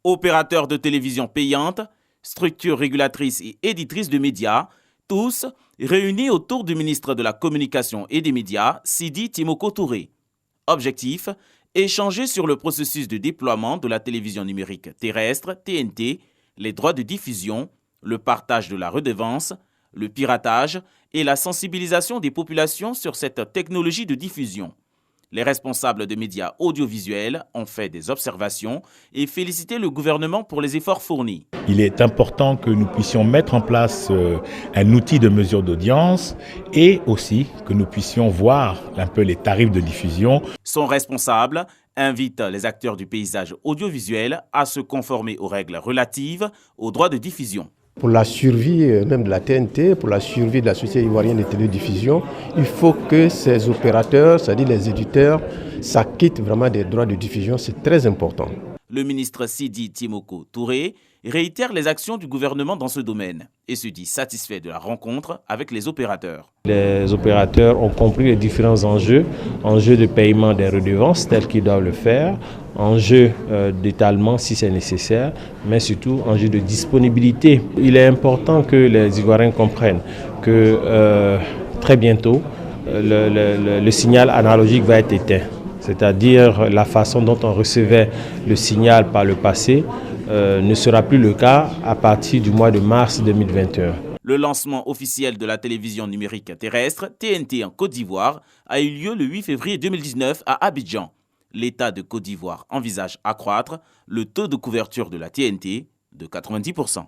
Opérateurs de télévision payante, structures régulatrices et éditrices de médias, tous réunis autour du ministre de la Communication et des Médias, Sidi Timoko Touré. Objectif, échanger sur le processus de déploiement de la télévision numérique terrestre, TNT, les droits de diffusion, le partage de la redevance, le piratage et la sensibilisation des populations sur cette technologie de diffusion. Les responsables des médias audiovisuels ont fait des observations et félicité le gouvernement pour les efforts fournis. Il est important que nous puissions mettre en place un outil de mesure d'audience et aussi que nous puissions voir un peu les tarifs de diffusion. Son responsable invite les acteurs du paysage audiovisuel à se conformer aux règles relatives aux droits de diffusion. Pour la survie même de la TNT, pour la survie de la Société ivoirienne de télédiffusion, il faut que ces opérateurs, c'est-à-dire les éditeurs, s'acquittent vraiment des droits de diffusion. C'est très important. Le ministre Sidi Timoko Touré réitère les actions du gouvernement dans ce domaine et se dit satisfait de la rencontre avec les opérateurs. Les opérateurs ont compris les différents enjeux de paiement des redevances tels qu'ils doivent le faire, enjeux d'étalement si c'est nécessaire, mais surtout enjeux de disponibilité. Il est important que les Ivoiriens comprennent que très bientôt, le signal analogique va être éteint. C'est-à-dire la façon dont on recevait le signal par le passé ne sera plus le cas à partir du mois de mars 2021. Le lancement officiel de la télévision numérique terrestre, TNT en Côte d'Ivoire, a eu lieu le 8 février 2019 à Abidjan. L'État de Côte d'Ivoire envisage accroître le taux de couverture de la TNT de 90%.